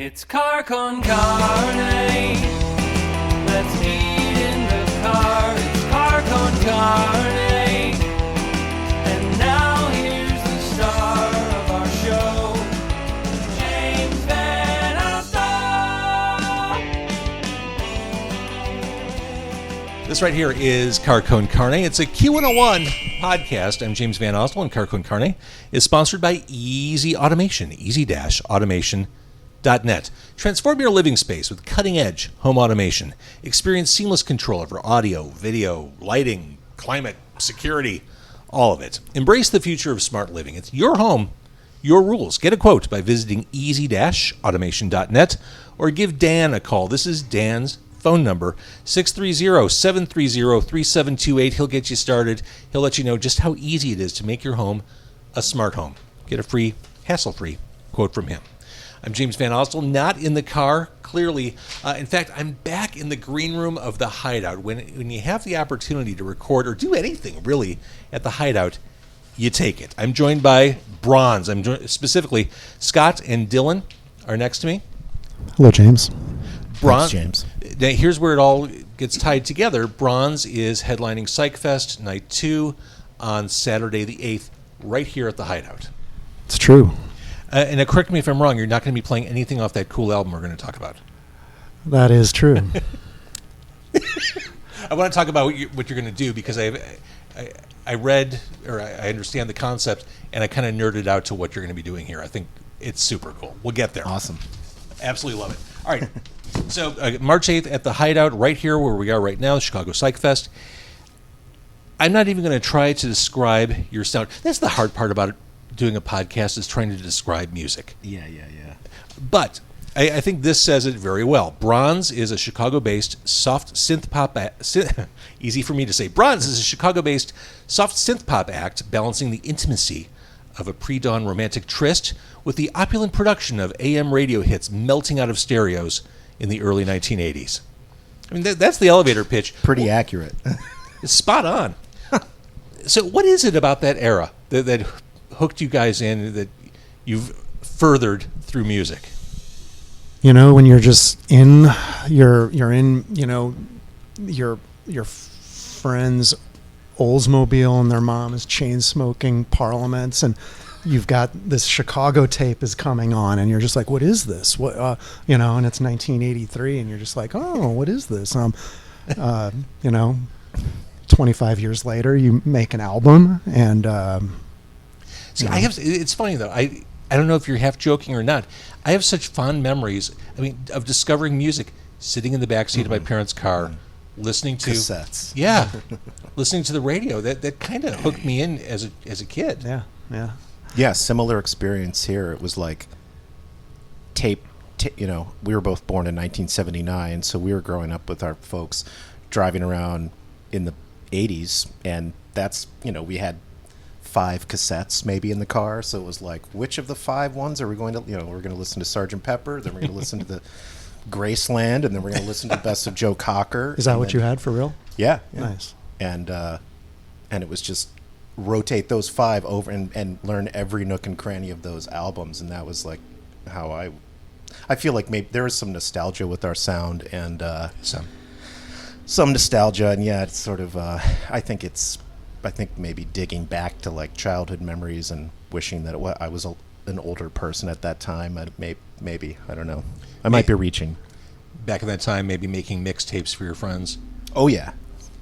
It's Car Con Carne. Let's eat in the car. It's Car Con Carne. And now here's the star of our show, James Van Alstyne. This right here is Car Con Carne. It's a Q101 podcast. I'm James Van Alstyne, and Car Con Carne is sponsored by Easy Automation, easy-automation.net. Transform your living space with cutting-edge home automation. Experience seamless control over audio, video, lighting, climate, security, all of it. Embrace the future of smart living. It's your home, your rules. Get a quote by visiting easy-automation.net or give Dan a call. This is Dan's phone number, 630-730-3728. He'll get you started. He'll let you know just how easy it is to make your home a smart home. Get a free, hassle-free quote from him. I'm James Van Alstyne, not in the car, clearly. In fact, I'm back in the green room of the Hideout. When you have the opportunity to record or do anything, really, at the Hideout, you take it. I'm joined by Bronze. Specifically, Scott and Dylan are next to me. Hello, James. Bronze. Thanks, James. Now, here's where it all gets tied together. Bronze is headlining Psych Fest Night 2 on Saturday the 8th, right here at the Hideout. It's true. And correct me if I'm wrong, you're not going to be playing anything off that cool album we're going to talk about. That is true. I want to talk about what you're going to do because I read, or I understand the concept, and I kind of nerded out to what you're going to be doing here. I think it's super cool. We'll get there. Awesome. Absolutely love it. All right. So March 8th at the Hideout, right here where we are right now, Chicago Psych Fest. I'm not even going to try to describe your sound. That's the hard part about it. Doing a podcast is trying to describe music. Yeah. But I think this says it very well. Bronze is a Chicago-based soft synth-pop easy for me to say. Bronze is a Chicago-based soft synth-pop act balancing the intimacy of a pre-dawn romantic tryst with the opulent production of AM radio hits melting out of stereos in the early 1980s. I mean, that's the elevator pitch. Pretty accurate. It's spot on. So what is it about that era that hooked you guys in, that you've furthered through music? You know, when you're just in, you're in, you know, your friend's Oldsmobile and their mom is chain smoking Parliaments, and you've got this Chicago tape is coming on, and you're just like, what is this? What, you know, and it's 1983, and you're just like, oh, what is this? You know, 25 years later, you make an album, and See, it's funny though. I don't know if you're half joking or not. I have such fond memories. I mean, of discovering music, sitting in the backseat of my parents' car, listening to cassettes. Yeah, listening to the radio. That kind of hooked me in as a kid. Yeah. Similar experience here. It was like tape. You know, we were both born in 1979, so we were growing up with our folks driving around in the 80s, and that's, you know, we had 5 cassettes maybe in the car, so it was like, which of the 5 ones are we going to, you know, we're going to listen to Sgt. Pepper, then we're going to listen to the Graceland, and then we're going to listen to the Best of Joe Cocker. Is that what you had for real? Yeah. Nice. And it was just rotate those 5 over and learn every nook and cranny of those albums, and that was like how I feel like maybe there is some nostalgia with our sound, and some nostalgia, and yeah, it's sort of I think maybe digging back to like childhood memories and wishing that I was an older person at that time. Maybe I don't know. I might be reaching. Back in that time, maybe making mixtapes for your friends. Oh yeah,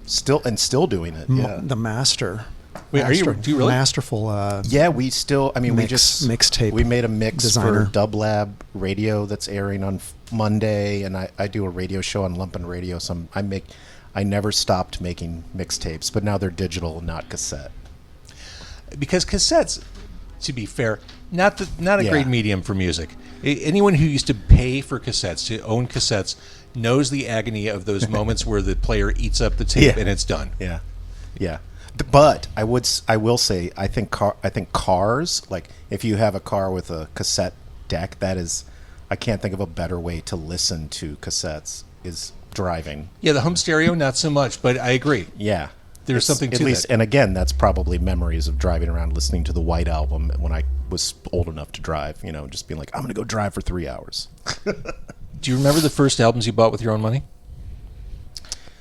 still doing it. Yeah, The master. Wait, do you really? Masterful. Yeah, we still. I mean, mixtape. We made a mix designer. for Dub Lab Radio that's airing on Monday, and I do a radio show on Lumpin' Radio. So I never stopped making mixtapes, but now they're digital, not cassette. Because cassettes, to be fair, not a great medium for music. Anyone who used to pay for cassettes, to own cassettes, knows the agony of those moments where the player eats up the tape and it's done. Yeah. But I will say, I think cars, like if you have a car with a cassette deck, I can't think of a better way to listen to cassettes is driving. Yeah, the home stereo, not so much, but I agree. Yeah. There's something to at least, that. And again, that's probably memories of driving around listening to the White Album when I was old enough to drive. Just being like, I'm gonna go drive for 3 hours. Do you remember the first albums you bought with your own money?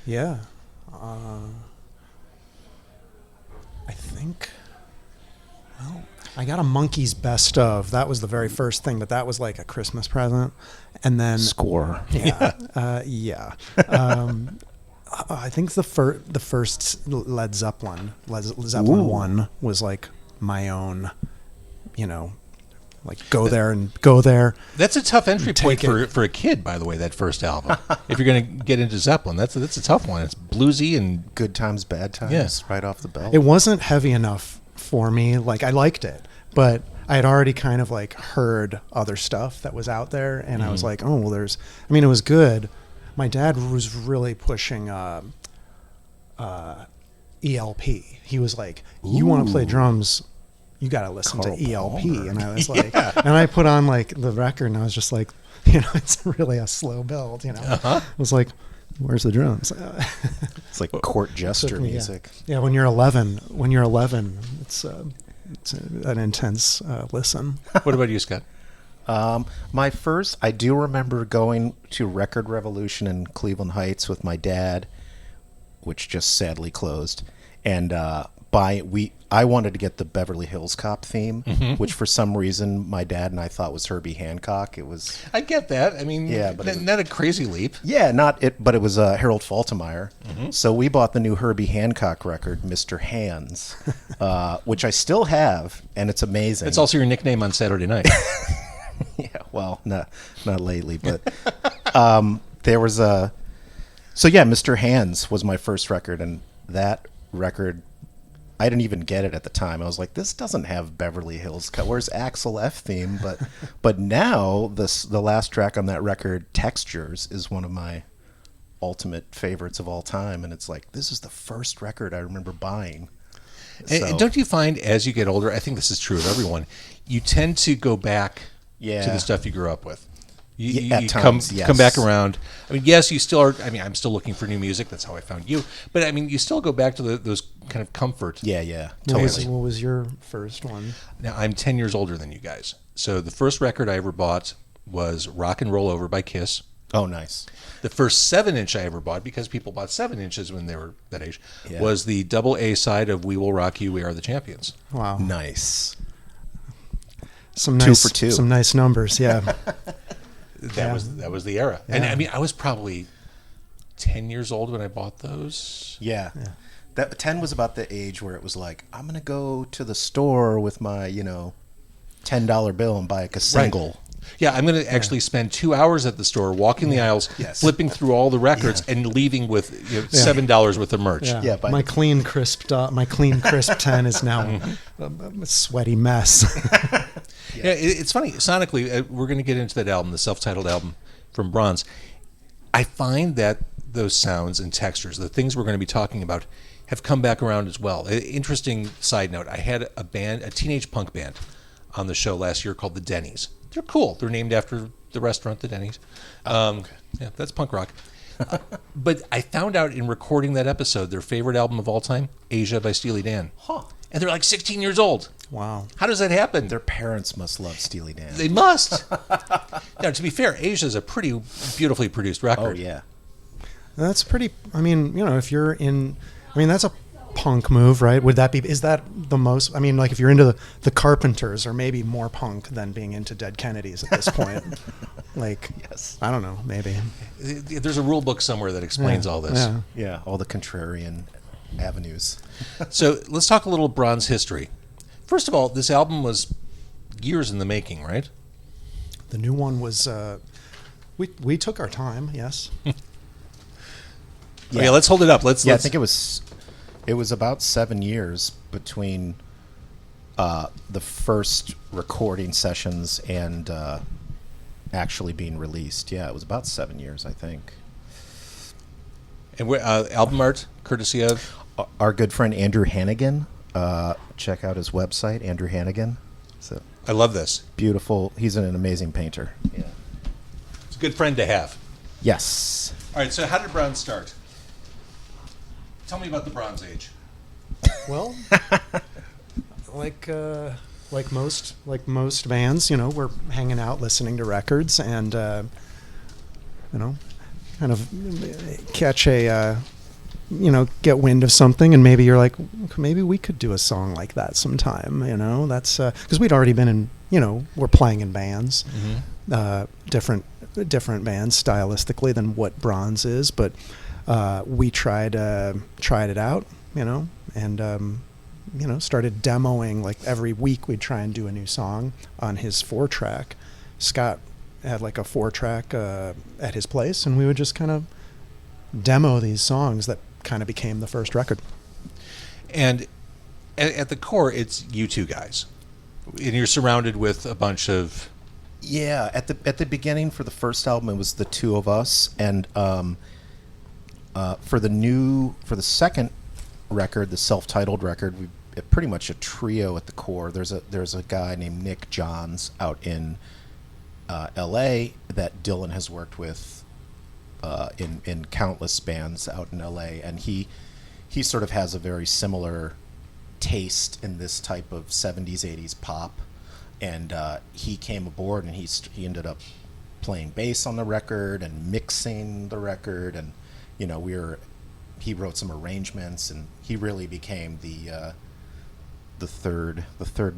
Yeah. I think, well, I got a Monkey's Best Of. That was the very first thing, but that was like a Christmas present. And then Score. Yeah. Yeah. I think the first Led Zeppelin Ooh. 1 was like my own, like go there. That's a tough entry point Take for a kid, by the way, that first album. If you're going to get into Zeppelin, that's a tough one. It's bluesy and Good times, bad times. Yeah. Right off the belt. It wasn't heavy enough for me. Like, I liked it, but I had already kind of like heard other stuff that was out there, and I was like, oh, well, it was good. My dad was really pushing ELP. He was like, you want to play drums, you got to listen Carl to ELP. Palmer. And I was like, and I put on like the record, and I was just like, it's really a slow build, I was like, where's the drums? It's like court jester music. Yeah, when you're 11, it's an intense listen. What about you, Scott? My first, I do remember going to Record Revolution in Cleveland Heights with my dad, which just sadly closed. And I wanted to get the Beverly Hills Cop theme, which for some reason my dad and I thought was Herbie Hancock. It was. I get that. I mean, Yeah, but not a crazy leap. Yeah, but it was Harold Faltermeyer. So we bought the new Herbie Hancock record, Mr. Hands, which I still have, and it's amazing. It's also your nickname on Saturday night. Yeah, well, not lately, but there was So yeah, Mr. Hands was my first record, and that record, I didn't even get it at the time. I was like, this doesn't have Beverly Hills Cut. Where's Axel F theme? But now the last track on that record, Textures, is one of my ultimate favorites of all time, and it's like, this is the first record I remember buying. And don't you find as you get older, I think this is true of everyone, you tend to go back to the stuff you grew up with. You At times, yes. come back around. I mean, yes, you still are. I mean, I'm still looking for new music. That's how I found you. But I mean, you still go back to those kind of comfort. Yeah, What was your first one? Now, I'm 10 years older than you guys. So the first record I ever bought was Rock and Roll Over by Kiss. Oh, nice. The first 7-inch I ever bought, because people bought 7 inches when they were that age, was the double A side of We Will Rock You, We Are the Champions. Wow. Nice. Some 2 for 2. Some nice numbers, yeah. That was the era. Yeah. And I mean, I was probably 10 years old when I bought those. Yeah. That 10 was about the age where it was like, I'm going to go to the store with my, $10 bill and buy a single. Yeah, I'm going to actually spend 2 hours at the store, walking the aisles, flipping through all the records, and leaving with $7 worth of merch. Yeah, my clean crisp 10 is now a sweaty mess. Yeah, it's funny. Sonically, we're going to get into that album, the self-titled album from Bronze. I find that those sounds and textures, the things we're going to be talking about, have come back around as well. Interesting side note, I had a teenage punk band on the show last year called the Denny's. They're cool. They're named after the restaurant, the Denny's. Yeah, that's punk rock. But I found out in recording that episode, their favorite album of all time, Asia by Steely Dan. Huh. And they're like 16 years old. Wow. How does that happen? Their parents must love Steely Dan. They must. Now, to be fair, Asia is a pretty beautifully produced record. Oh, yeah. That's pretty, if you're in, that's a punk move, right? Is that the most, if you're into the Carpenters, or maybe more punk than being into Dead Kennedys at this point. Yes. I don't know, maybe. There's a rule book somewhere that explains all this. Yeah, all the contrarian avenues. So let's talk a little Bronze history. First of all, this album was years in the making, right? The new one was, we took our time, yes. Yeah, let's hold it up. Let's. I think it was about 7 years between the first recording sessions and actually being released. Yeah, it was about 7 years, I think. And album art, courtesy of our good friend Andrew Hannigan. Check out his website, Andrew Hannigan. So I love this. Beautiful. He's an amazing painter. Yeah. It's a good friend to have. Yes. All right. So how did Bronze start? Tell me about the Bronze Age. Well, like most bands, we're hanging out, listening to records, and kind of catch a get wind of something, and maybe you're like, maybe we could do a song like that sometime. That's because we'd already been in, we're playing in bands, different bands stylistically than what Bronze is, but we tried it out, and started demoing. Like every week we'd try and do a new song on his 4-track. Scott had like a 4-track at his place, and we would just kind of demo these songs that kind of became the first record. And at the core, it's you two guys, and you're surrounded with a bunch of. Yeah, at the beginning for the first album, it was the two of us, and for the second record, the self-titled record, we pretty much a trio at the core. There's a guy named Nick Johns out in L.A. that Dylan has worked with in countless bands out in L.A., and he sort of has a very similar taste in this type of 70s, 80s pop, and he came aboard, and he ended up playing bass on the record and mixing the record, and he wrote some arrangements, and he really became the third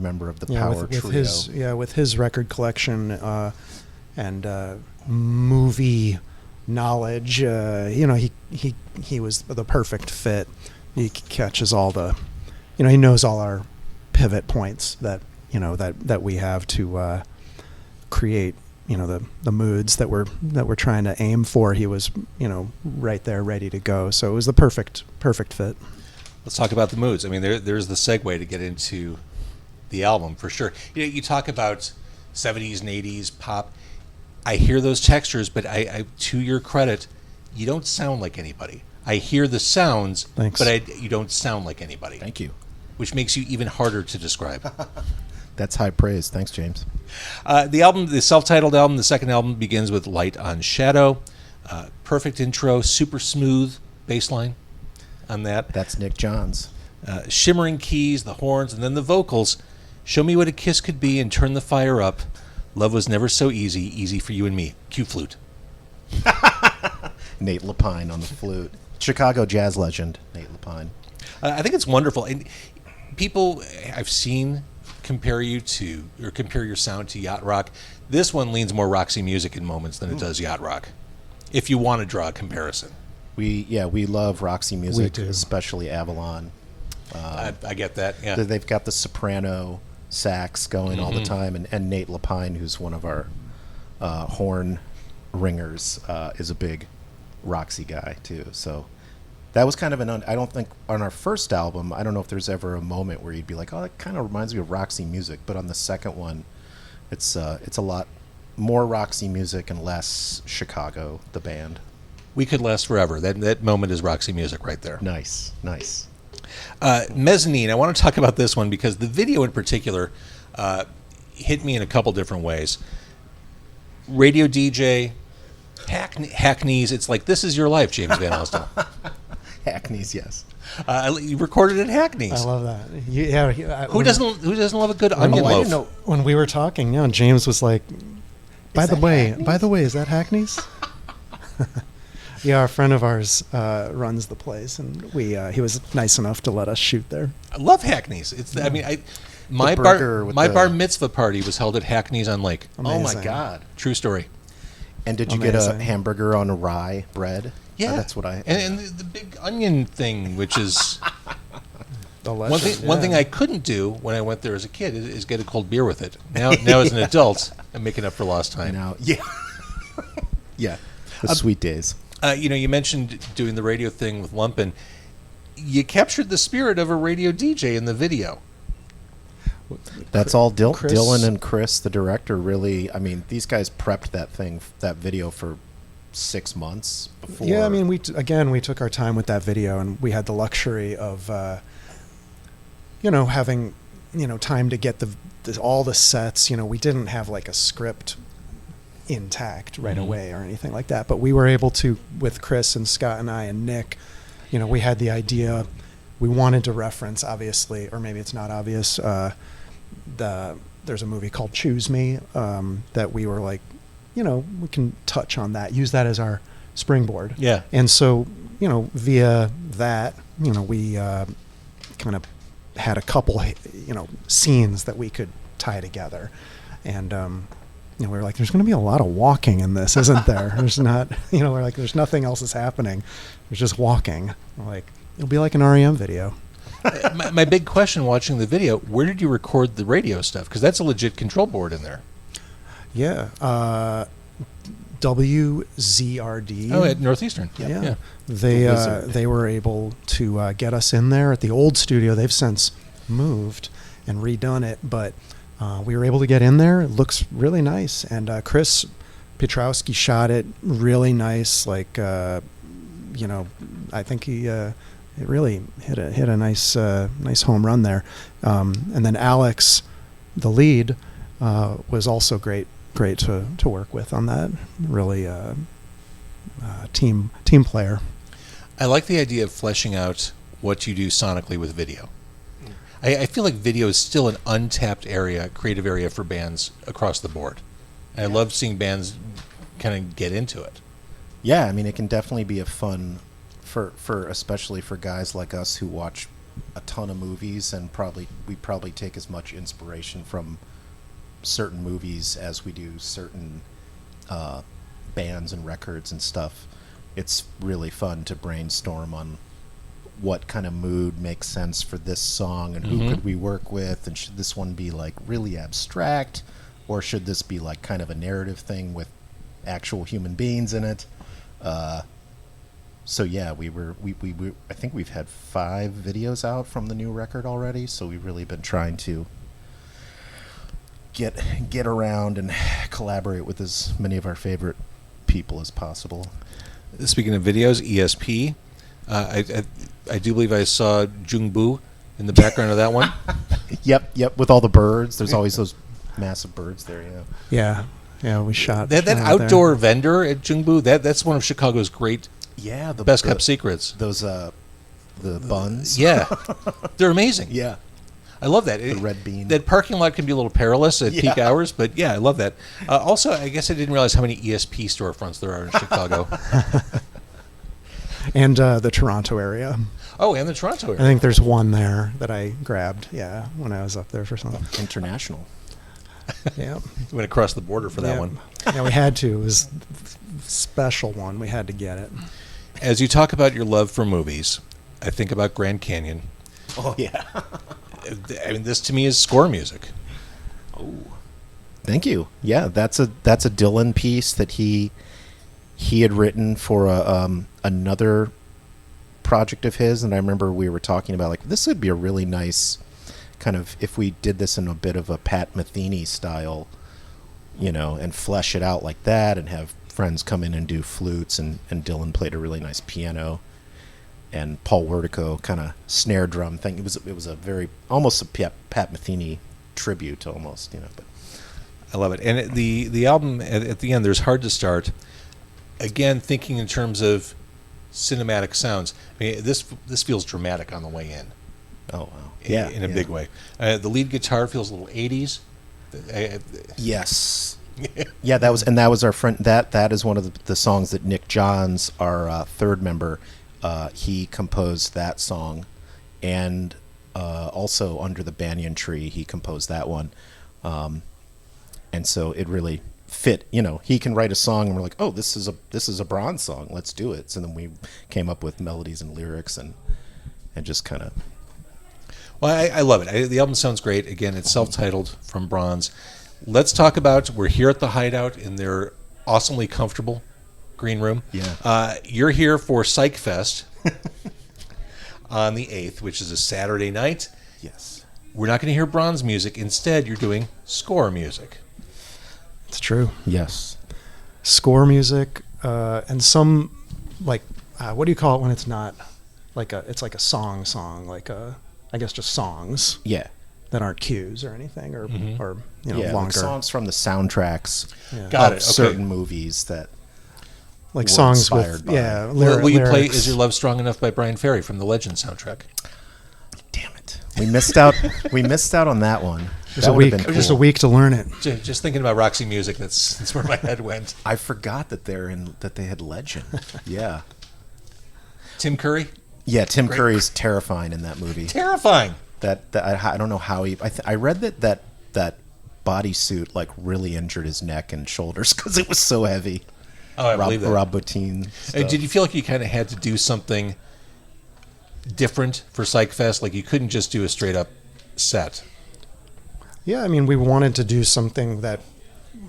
member of the power trio. With his record collection and movie knowledge, he was the perfect fit. He catches all the, he knows all our pivot points that that we have to create the moods that we're trying to aim for. He was right there, ready to go. So it was the perfect fit. Let's talk about the moods. I mean, there's the segue to get into the album for sure. You talk about 70s and 80s pop. I hear those textures, but I to your credit, you don't sound like anybody. I hear the sounds, Thanks. But you don't sound like anybody. Thank you. Which makes you even harder to describe. That's high praise. Thanks, James. The self-titled album, the second album, begins with Light on Shadow. Perfect intro, super smooth bass line on that. That's Nick Johns. Shimmering keys, the horns, and then the vocals. Show me what a kiss could be and turn the fire up. Love was never so easy for you and me. Cue flute. Nate Lapine on the flute. Chicago jazz legend, Nate Lapine. I think it's wonderful. And people I've seen compare your sound to yacht rock. This one leans more Roxy Music in moments than it does yacht rock, if you want to draw a comparison. We love Roxy Music, We do. especially Avalon. I get that, yeah. They've got the soprano sax going all the time, and Nate Lapine, who's one of our horn ringers, is a big Roxy guy too. So that was kind of I don't think on our first album, I don't know if there's ever a moment where you'd be like, oh, that kind of reminds me of Roxy Music. But on the second one, it's a lot more Roxy Music and less Chicago, the band. We could last forever. That moment is Roxy Music right there. Nice. Mezzanine, I want to talk about this one because the video in particular hit me in a couple different ways. Radio DJ, Hackneys, it's like this is your life, James Van Alstyne. Hackneys, yes. You recorded at Hackneys. I love that. Who doesn't love a good onion I loaf? didn't know. When we were talking, James was like, by the way, is that Hackneys? Yeah, a friend of ours runs the place, and he was nice enough to let us shoot there. I love Hackneys. My bar mitzvah party was held at Hackneys on Lake. Oh my Amazing. God. True story. And did you get a Amazing. hamburger on rye bread? Yeah, That's what I. and the big onion thing, which is The one legend, thing I couldn't do when I went there as a kid is get a cold beer with it. Now as an adult, I'm making up for lost time. Now, yeah, yeah, the sweet days. You mentioned doing the radio thing with Lumpin'. You captured the spirit of a radio DJ in the video. That's all Chris- Dylan and Chris, the director, really. I mean, these guys prepped that video for 6 months before. Yeah, I mean, we took our time with that video, and we had the luxury of, having, time to get all the sets. We didn't have like a script intact right away or anything like that, but we were able to, with Chris and Scott and I and Nick, we had the idea. We wanted to reference, obviously, or maybe it's not obvious, there's a movie called Choose Me that we were like, we can touch on that, use that as our springboard. Yeah. And so, via that, we kind of had a couple, scenes that we could tie together. And, we were like, there's going to be a lot of walking in this, isn't there? There's not, we're like, there's nothing else is happening. There's just walking. We're like, it'll be like an REM video. My big question watching the video, where did you record the radio stuff? Because that's a legit control board in there. Yeah. WZRD. Oh, at Northeastern. Yeah. They were able to get us in there at the old studio. They've since moved and redone it, but we were able to get in there. It looks really nice. And Chris Pietrowski shot it really nice. Like, I think he it really hit a nice home run there. And then Alex, the lead, was also great to work with on that. Really team player. I like the idea of fleshing out what you do sonically with video. I feel like video is still an untapped creative area for bands across the board. And I love seeing bands kind of get into it. Yeah, I mean, it can definitely be a fun for especially for guys like us who watch a ton of movies, and we probably take as much inspiration from certain movies as we do certain bands and records and stuff. It's really fun to brainstorm on what kind of mood makes sense for this song, and who could we work with, and should this one be like really abstract, or should this be like kind of a narrative thing with actual human beings in it. So yeah, we I think we've had 5 videos out from the new record already, so we've really been trying to get around and collaborate with as many of our favorite people as possible. Speaking of videos, ESP, I do believe I saw Jungbu in the background of that one. Yep, with all the birds. There's always those massive birds there, Yeah, we shot that outdoor vendor at Jungbu. That's one of Chicago's great, the best kept secrets. Those the buns. Yeah, they're amazing. Yeah, I love that. The red bean. That parking lot can be a little perilous at peak hours, but yeah, I love that. Also, I guess I didn't realize how many ESP storefronts there are in Chicago. And the Toronto area. Oh, and the Toronto area. I think there's one there that I grabbed, when I was up there for something. International. Yeah. Went across the border for that one. Yeah, we had to. It was a special one. We had to get it. As you talk about your love for movies, I think about Grand Canyon. Oh, yeah. I mean, this to me is score music. Oh, thank you. Yeah, that's a Dylan piece that he had written for another project of his, and I remember we were talking about like this would be a really nice kind of if we did this in a bit of a Pat Metheny style, and flesh it out like that, and have friends come in and do flutes, and Dylan played a really nice piano, and Paul Wertico kind of snare drum thing. It was a very almost a Pat Metheny tribute almost, but I love it. And the album at the end, there's Hard to Start. Again, thinking in terms of cinematic sounds. I mean, this feels dramatic on the way in. Oh wow! Yeah, in a big way. The lead guitar feels a little 80s. Yes. Yeah, that was our friend. That is one of the songs that Nick Johns, our third member, he composed that song, and also Under the Banyan Tree he composed that one, and so it really fit. He can write a song, and we're like, oh, this is a Bronze song. Let's do it. So then we came up with melodies and lyrics, and just kind of. Well, I love it. The album sounds great. Again, it's self-titled from Bronze. Let's talk about, we're here at the Hideout in their awesomely comfortable green room. Yeah. You're here for Psych Fest on the 8th, which is a Saturday night. Yes. We're not going to hear Bronze music. Instead, you're doing score music. It's true. Yes. Score music, and some, like, what do you call it when it's not, it's like a song, like I guess just songs. Yeah. That aren't cues or anything, or longer. Like songs from the soundtracks Got of it. certain movies that like were songs inspired with by. Will you play lyrics. Is Your Love Strong Enough by Brian Ferry from the Legend soundtrack? Damn it. We missed out on that one. Just a week. Just a week to learn it. Just thinking about Roxy Music, that's where my head went. I forgot that they had Legend. Yeah. Tim Curry? Yeah, Tim Curry's terrifying in that movie. Terrifying. That I don't know how he. I read that bodysuit like really injured his neck and shoulders because it was so heavy. Oh, I believe that. Rob Bottin. Did you feel like you kind of had to do something different for Psych Fest? Like you couldn't just do a straight up set. Yeah, I mean, we wanted to do something that,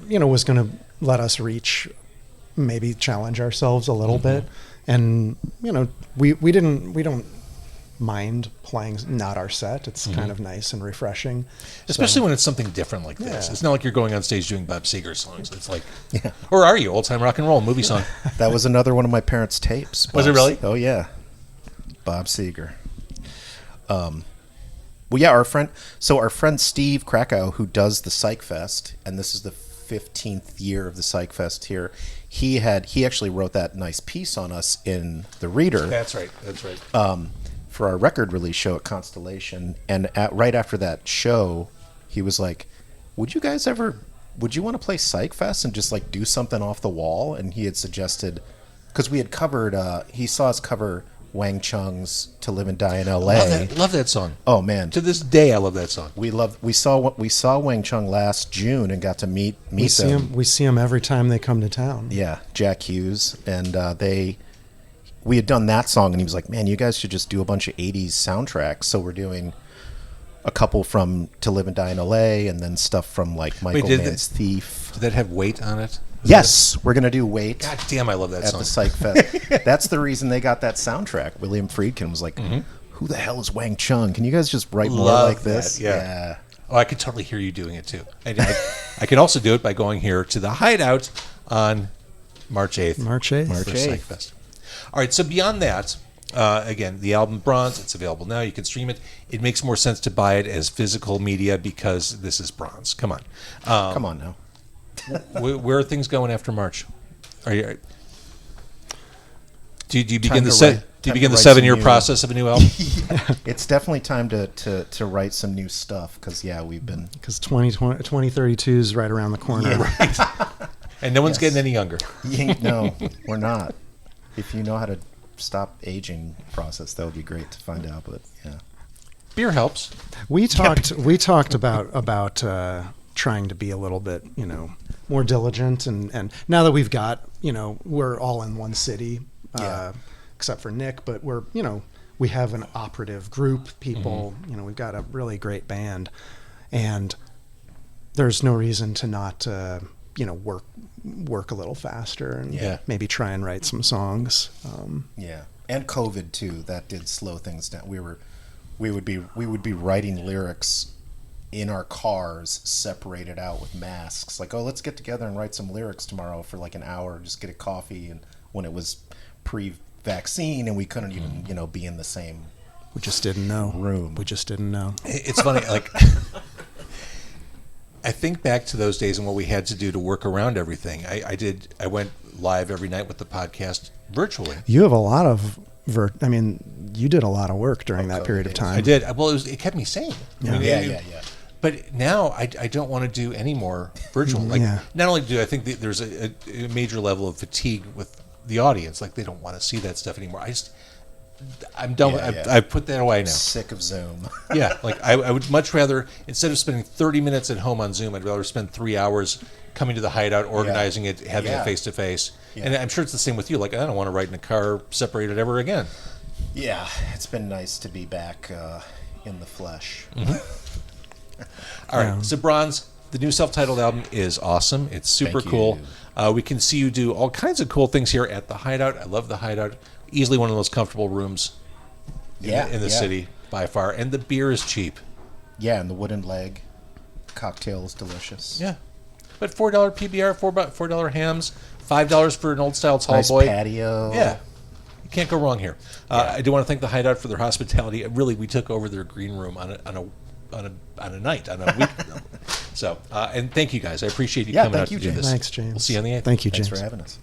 was going to let us reach, maybe challenge ourselves a little bit. And, we don't mind playing not our set. It's kind of nice and refreshing. Especially when it's something different like this. Yeah. It's not like you're going on stage doing Bob Seger songs. It's like, or are you? Old time rock and roll, movie song. That was another one of my parents' tapes. Was it really? Oh, yeah. Bob Seger. Well, yeah, our friend Steve Krakow, who does the Psych Fest, and this is the 15th year of the Psych Fest here, he actually wrote that nice piece on us in the Reader. That's right. For our record release show at Constellation, and right after that show, he was like, would you want to play Psych Fest and just like do something off the wall? And he had suggested, because we had covered, he saw us cover Wang Chung's "To Live and Die in L.A." Love that song. Oh man, to this day I love that song. We saw Wang Chung last June and got to meet them. We see them every time they come to town. Yeah, Jack Hughes, and we had done that song, and he was like, "Man, you guys should just do a bunch of '80s soundtracks." So we're doing a couple from "To Live and Die in L.A." and then stuff from like Michael Mann's Thief. Did that have Weight on it? Yes, we're gonna do Wait. God damn, I love that at song. the Psych Fest. That's the reason they got that soundtrack. William Friedkin was like, "Who the hell is Wang Chung? Can you guys just write more like this?" That, yeah. Oh, I could totally hear you doing it too. I can also do it by going here to the Hideout on March 8th. March 8th. For Psych Fest. All right. So beyond that, again, the album Bronze. It's available now. You can stream it. It makes more sense to buy it as physical media because this is Bronze. Come on. Come on now. Where are things going after March? Do you begin the 7-year process of a new album? It's definitely time to write some new stuff because we've been 2032 is right around the corner. Yeah, right. And no one's getting any younger. No, we're not. If you know how to stop aging process, that would be great to find out. But yeah, beer helps. We talked about trying to be a little bit, more diligent, and now that we've got, we're all in one city, except for Nick, but we're, we have an operative group, people, we've got a really great band, and there's no reason to not, work a little faster and maybe try and write some songs. And COVID too, that did slow things down. We would be writing lyrics in our cars, separated out with masks, like, oh, let's get together and write some lyrics tomorrow for like an hour, just get a coffee, and when it was pre-vaccine and we couldn't even be in the same we just didn't know room. We just didn't know. It's funny, like I think back to those days and what we had to do to work around everything. I went live every night with the podcast virtually. You have a lot of you did a lot of work during that period of time. I did. Well, it kept me sane. Yeah. But now I don't want to do any more virtual. Like, not only do I think that there's a major level of fatigue with the audience, like they don't want to see that stuff anymore. I'm done. I've put that away now. Sick of Zoom. Yeah, like I would much rather, instead of spending 30 minutes at home on Zoom, I'd rather spend 3 hours coming to the Hideout, organizing it, having it face to face. And I'm sure it's the same with you. Like, I don't want to ride in a car separated ever again. Yeah, it's been nice to be back in the flesh. All right, so Bronze, the new self-titled album is awesome. It's super cool. We can see you do all kinds of cool things here at the Hideout. I love the Hideout. Easily one of the most comfortable rooms in the city by far. And the beer is cheap. Yeah, and the wooden leg cocktail is delicious. Yeah. But $4 PBR, $4 hams, $5 for an old-style tall nice boy. Patio. Yeah. You can't go wrong here. I do want to thank the Hideout for their hospitality. Really, we took over their green room on a night, on a week. So, and thank you guys. I appreciate you coming out to do this. Thanks, James. We'll see you on the 8th. Thank you, James. Thanks for having us.